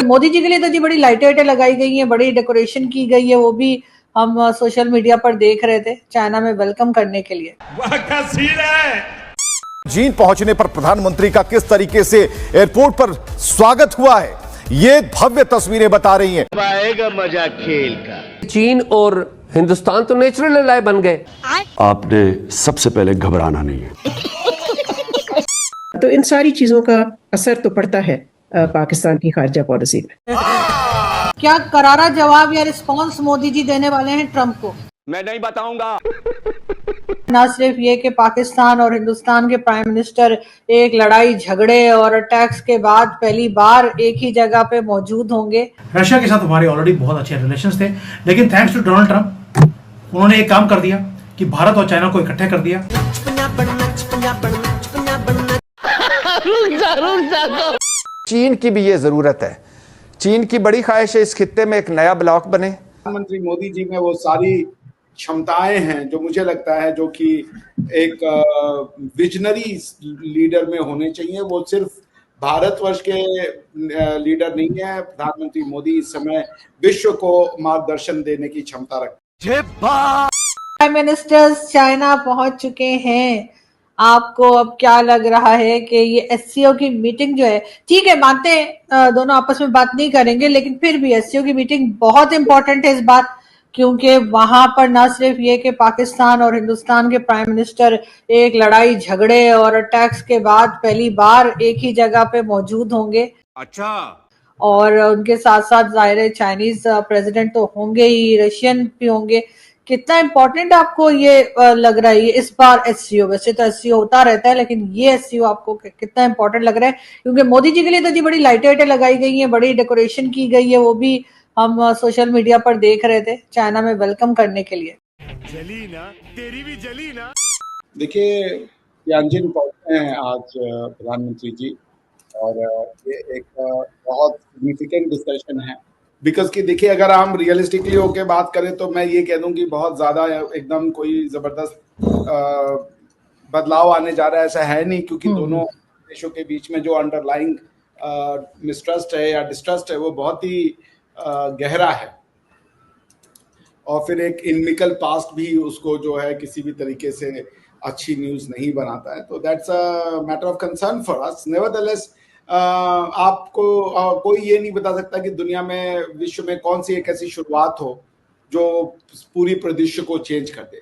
मोदी जी के लिए तो जी बड़ी लाइटें वाइटें लगाई गई हैं, बड़ी डेकोरेशन की गई है, वो भी हम सोशल मीडिया पर देख रहे थे चाइना में वेलकम करने के लिए। चीन पहुंचने पर प्रधानमंत्री का किस तरीके से एयरपोर्ट पर स्वागत हुआ है, ये भव्य तस्वीरें बता रही हैं। आएगा मजा खेल का। चीन और हिंदुस्तान तो नेचुरल अलाय बन गए। आपने सबसे पहले घबराना नहीं है। तो इन सारी चीजों का असर तो पड़ता है पाकिस्तान की खारजा पॉलिसी में। क्या करारा जवाब या रिस्पॉन्स मोदी जी देने वाले हैं ट्रंप को? मैं नहीं बताऊंगा। न सिर्फ ये कि पाकिस्तान और हिंदुस्तान के प्राइम मिनिस्टर एक लड़ाई झगड़े और अटैक्स के बाद पहली बार एक ही जगह पे मौजूद होंगे। रशिया के साथ हमारे ऑलरेडी बहुत अच्छे रिलेशंस थे, लेकिन थैंक्स टू डोनाल्ड ट्रंप उन्होंने एक काम कर दिया कि भारत और चाइना को इकट्ठे कर दिया। चीन की भी ये जरूरत है। चीन की बड़ी ख्वाहिश है इस खित्ते में एक नया ब्लॉक बने। प्रधानमंत्री मोदी जी में वो सारी क्षमताएं हैं जो मुझे लगता है जो कि एक विजनरी लीडर में होने चाहिए। वो सिर्फ भारतवर्ष के लीडर नहीं है। प्रधानमंत्री मोदी इस समय विश्व को मार्गदर्शन देने की क्षमता रखते हैं। प्राइम मिनिस्टर्स चाइना पहुंच चुके हैं। आपको अब क्या लग रहा है कि ये एससीओ की मीटिंग जो है, ठीक है मानते हैं दोनों आपस में बात नहीं करेंगे, लेकिन फिर भी एससीओ की मीटिंग बहुत इंपॉर्टेंट है इस बार, क्योंकि वहां पर न सिर्फ ये कि पाकिस्तान और हिंदुस्तान के प्राइम मिनिस्टर एक लड़ाई झगड़े और अटैक्स के बाद पहली बार एक ही जगह पे मौजूद होंगे। अच्छा। और उनके साथ साथ जाहिर है चाइनीज प्रेसिडेंट तो होंगे ही, रशियन भी होंगे। कितना इम्पोर्टेंट आपको ये लग रहा है इस बार एससीओ? वैसे तो एससीओ होता रहता है, लेकिन ये एससीओ आपको कितना इम्पोर्टेंट लग रहा है? क्योंकि मोदी जी के लिए तो जी बड़ी लाइटें वाइटें लगाई गई हैं, बड़ी डेकोरेशन की गई है, वो भी हम सोशल मीडिया पर देख रहे थे चाइना में वेलकम करने के लिए। जली ना, तेरी भी जली ना। देखिए, तियानजिन पहुंचे हैं आज प्रधानमंत्री जी, और ये एक बहुत सिग्निफिकेंट डिस्कशन है। बिकॉज कि देखिए, अगर हम रियलिस्टिकली होके बात करें तो मैं ये कह दूं कि बहुत ज़्यादा एकदम कोई ज़बरदस्त बदलाव आने जा रहा है, ऐसा है नहीं। क्योंकि दोनों देशों के बीच में जो अंडरलाइंग मिसट्रस्ट है या डिस्ट्रस्ट है वो बहुत ही गहरा है, और फिर एक इनमिकल पास्ट भी उसको जो है किसी भी तरीके से अच्छी न्यूज़ नहीं बनाता है। तो that's a matter of concern for us. Nevertheless आपको कोई ये नहीं बता सकता कि दुनिया में, विश्व में कौन सी एक ऐसी शुरुआत हो जो पूरी परिदृश्य को चेंज कर दे।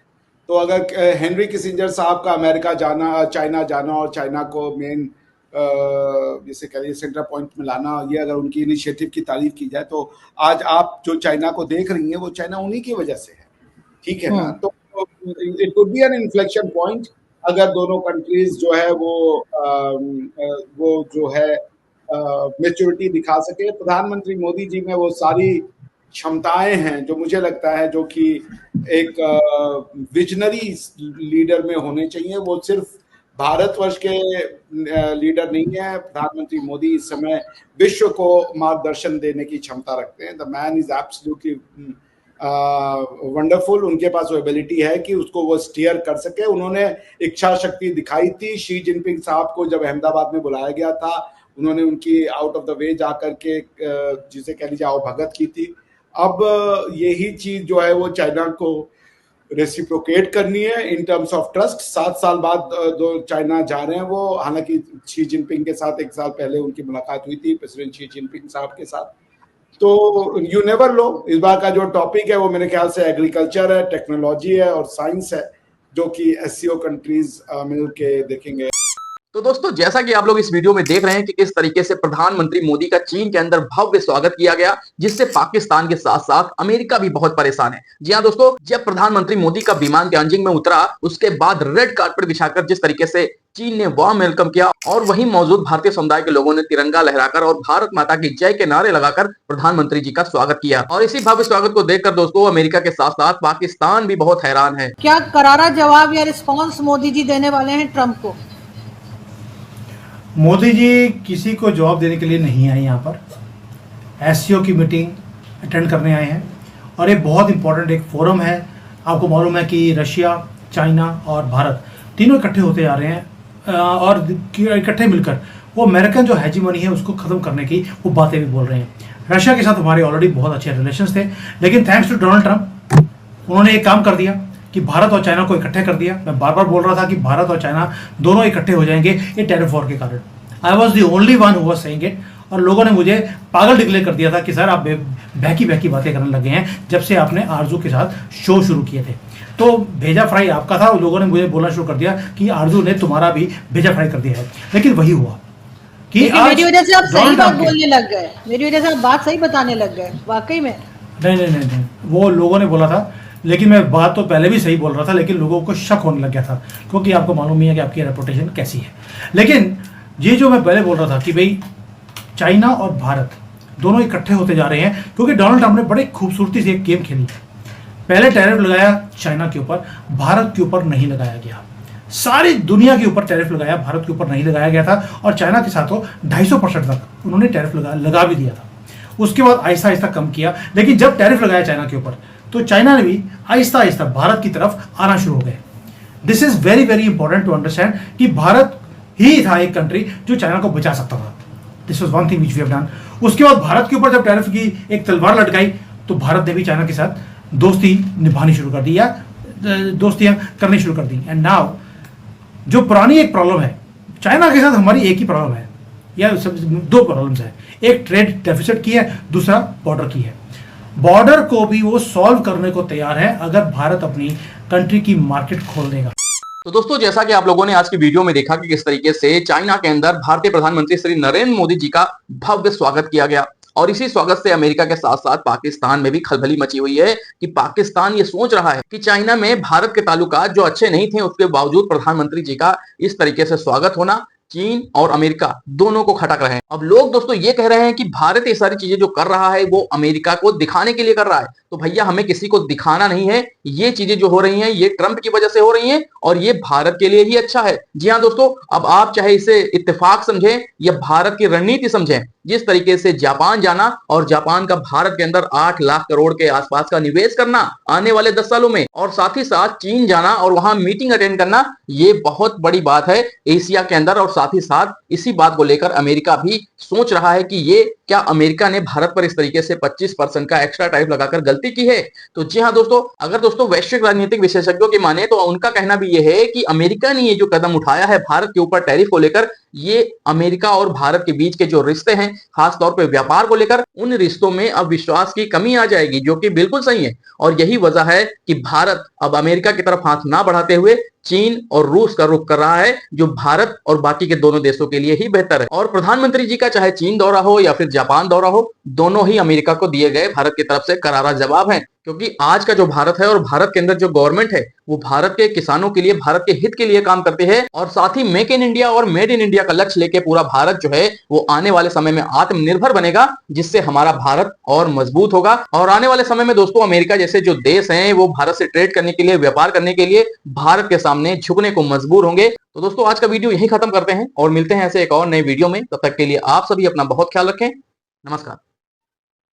तो अगर हेनरी किसिंजर साहब का अमेरिका जाना, चाइना जाना और चाइना को मेन जैसे कह लीजिए सेंटर पॉइंट में लाना, ये अगर उनकी इनिशिएटिव की तारीफ की जाए तो आज आप जो चाइना को देख रही हैं वो चाइना उन्हीं की वजह से है, ठीक है ना। तो it would be an inflection point अगर दोनों कंट्रीज जो है वो जो है मैच्योरिटी दिखा सके। प्रधानमंत्री मोदी जी में वो सारी क्षमताएं हैं जो मुझे लगता है जो कि एक विजनरी लीडर में होने चाहिए। वो सिर्फ भारतवर्ष के लीडर नहीं है। प्रधानमंत्री मोदी इस समय विश्व को मार्गदर्शन देने की क्षमता रखते हैं। The man is absolutely wonderful. उनके पास वो एबिलिटी है कि उसको वो स्टीयर कर सके। उन्होंने इच्छा शक्ति दिखाई थी। शी जिनपिंग साहब को जब अहमदाबाद में बुलाया गया था, उन्होंने उनकी आउट ऑफ द वे जाकर के जिसे कह लीजिए आओ भगत की थी। अब यही चीज जो है वो चाइना को रेसिप्रोकेट करनी है इन टर्म्स ऑफ ट्रस्ट। 7 साल बाद जो चाइना जा रहे हैं वो, हालांकि शी जिनपिंग के साथ 1 साल पहले उनकी मुलाकात हुई थी, प्रेसिडेंट शी जिनपिंग साहब के साथ। तो यू नेवर नो, इस बार का जो टॉपिक है वो मेरे ख्याल से एग्रीकल्चर है, टेक्नोलॉजी है और साइंस है, जो कि एससीओ कंट्रीज मिल के देखेंगे। तो दोस्तों, जैसा कि आप लोग इस वीडियो में देख रहे हैं कि किस तरीके से प्रधानमंत्री मोदी का चीन के अंदर भव्य स्वागत किया गया, जिससे पाकिस्तान के साथ साथ अमेरिका भी बहुत परेशान है। जी हां दोस्तों, जब प्रधानमंत्री मोदी का विमान तियानजिन में उतरा, उसके बाद रेड कार्पेट बिछाकर जिस तरीके से चीन ने वार्म वेलकम किया और वहीं मौजूद भारतीय समुदाय के लोगों ने तिरंगा लहराकर और भारत माता की जय के नारे लगाकर प्रधानमंत्री जी का स्वागत किया। और इसी भव्य स्वागत को देखकर दोस्तों, अमेरिका के साथ साथ पाकिस्तान भी बहुत हैरान है। क्या करारा जवाब या रिस्पॉन्स मोदी जी देने वाले हैं ट्रंप को? मोदी जी किसी को जवाब देने के लिए नहीं आए, यहाँ पर एससीओ की मीटिंग अटेंड करने आए हैं और ये बहुत इंपॉर्टेंट एक फोरम है। आपको मालूम है कि रशिया, चाइना और भारत तीनों इकट्ठे होते आ रहे हैं और इकट्ठे मिलकर वो अमेरिकन जो हेजीमनी है उसको खत्म करने की वो बातें भी बोल रहे हैं। रशिया के साथ हमारे ऑलरेडी बहुत अच्छे रिलेशंस थे, लेकिन थैंक्स टू डोनाल्ड ट्रंप उन्होंने एक काम कर दिया कि भारत और चाइना को इकट्ठे कर दिया। मैं बार बार बोल रहा था कि भारत और चाइना दोनों इकट्ठे हो जाएंगे ये टैरिफ वॉर के कारण। I was the only one who was saying it, और लोगों ने मुझे पागल डिक्लेयर कर दिया था कि सर आप बहकी बहकी बातें करने लगे हैं जब से आपने आरजू के साथ शो शुरू किए थे। तो भेजा फ्राई आपका था, लोगों ने मुझे बोलना शुरू कर दिया कि आरजू ने तुम्हारा भी भेजा फ्राई कर दिया है। लेकिन वही हुआ कि मेरी वजह से आप सही बात बोलने लग गए, मेरी वजह से आप बात सही बताने लग गए वाकई में। नहीं, वो लोगों ने बोला था, लेकिन मैं बात तो पहले भी सही बोल रहा था, लेकिन लोगों को शक होने लग गया था क्योंकि आपको मालूम ही है कि आपकी रेपुटेशन कैसी है। लेकिन ये जो मैं पहले बोल रहा था कि भाई चाइना और भारत दोनों इकट्ठे होते जा रहे हैं, क्योंकि डोनाल्ड ट्रंप ने बड़े खूबसूरती से एक गेम खेली। पहले टैरिफ लगाया चाइना के ऊपर, भारत के ऊपर नहीं लगाया गया। सारी दुनिया के ऊपर टैरिफ लगाया, भारत के ऊपर नहीं लगाया गया था। और चाइना के साथ तो 250% तक उन्होंने टैरिफ लगा भी दिया था। उसके बाद आहिस्ता आहिस्ता कम किया, लेकिन जब टैरिफ लगाया चाइना के ऊपर तो चाइना ने भी आहिस्ता आहिस्ता भारत की तरफ आना शुरू हो गए। This is very very important to understand कि भारत ही था एक कंट्री जो चाइना को बचा सकता था। This was one thing which we have done. उसके बाद भारत के ऊपर जब टैरिफ की एक तलवार लटकाई तो भारत ने भी चाइना के साथ दोस्ती निभानी शुरू कर दी या दोस्तियां करनी शुरू कर दी। एंड नाउ जो पुरानी एक प्रॉब्लम है चाइना के साथ, हमारी एक ही प्रॉब्लम है या दो प्रॉब्लम्स है। एक ट्रेड डेफिसिट की है, दूसरा बॉर्डर की है। बॉर्डर को भी वो सॉल्व करने को तैयार है अगर भारत अपनी कंट्री की मार्केट खोल देगा। तो दोस्तों, जैसा कि आप लोगों ने आज की वीडियो में देखा कि किस तरीके से चाइना के अंदर भारतीय प्रधानमंत्री श्री नरेंद्र मोदी जी का भव्य स्वागत किया गया, और इसी स्वागत से अमेरिका के साथ साथ पाकिस्तान में भी खलबली मची हुई है कि पाकिस्तान ये सोच रहा है कि चाइना में भारत के ताल्लुकात जो अच्छे नहीं थे, उसके बावजूद प्रधानमंत्री जी का इस तरीके से स्वागत होना चीन और अमेरिका दोनों को खटक रहे हैं। अब लोग दोस्तों ये कह रहे हैं कि भारत ये सारी चीजें जो कर रहा है वो अमेरिका को दिखाने के लिए कर रहा है। तो भैया, हमें किसी को दिखाना नहीं है। ये चीजें जो हो रही हैं ये ट्रंप की वजह से हो रही हैं और ये भारत के लिए ही अच्छा है। जी हाँ दोस्तों, अब आप चाहे इसे इत्तेफाक समझें या भारत की रणनीति समझें, जिस तरीके से जापान जाना और जापान का भारत के अंदर 8 लाख करोड़ के आसपास का निवेश करना आने वाले 10 सालों में, और साथ ही साथ चीन जाना और वहां मीटिंग अटेंड करना, ये बहुत बड़ी बात है एशिया के अंदर। और साथ ही साथ इसी बात को लेकर अमेरिका भी सोच रहा है कि ये क्या अमेरिका ने भारत पर इस तरीके से 25% का एक्स्ट्रा टैरिफ लगाकर गलती की है। तो जी हाँ दोस्तों, अगर दोस्तों वैश्विक राजनीतिक विशेषज्ञों की माने तो उनका कहना भी यह है कि अमेरिका ने ये जो कदम उठाया है भारत के ऊपर टैरिफ को लेकर, ये अमेरिका और भारत के बीच के जो रिश्ते हैं, खासतौर पे व्यापार को लेकर, उन रिश्तों में अब विश्वास की कमी आ जाएगी, जो कि बिल्कुल सही है। और यही वजह है कि भारत अब अमेरिका की तरफ हाथ ना बढ़ाते हुए चीन और रूस का रुख कर रहा है, जो भारत और बाकी के दोनों देशों के लिए ही बेहतर है। और प्रधानमंत्री जी का चाहे चीन दौरा हो या फिर जापान दौरा हो, दोनों ही अमेरिका को दिए गए भारत की तरफ से करारा जवाब है। क्योंकि आज का जो भारत है और भारत के अंदर जो गवर्नमेंट है वो भारत के किसानों के लिए, भारत के हित के लिए काम करते हैं। और साथ ही मेक इन इंडिया और मेड इन इंडिया का लक्ष्य लेके पूरा भारत जो है वो आने वाले समय में आत्मनिर्भर बनेगा, जिससे हमारा भारत और मजबूत होगा। और आने वाले समय में दोस्तों अमेरिका जैसे जो देश हैं वो भारत से ट्रेड करने के लिए, व्यापार करने के लिए भारत के सामने झुकने को मजबूर होंगे। तो दोस्तों आज का वीडियो यही खत्म करते हैं और मिलते हैं ऐसे एक और नए वीडियो में। तब तक के लिए आप सभी अपना बहुत ख्याल रखें। नमस्कार।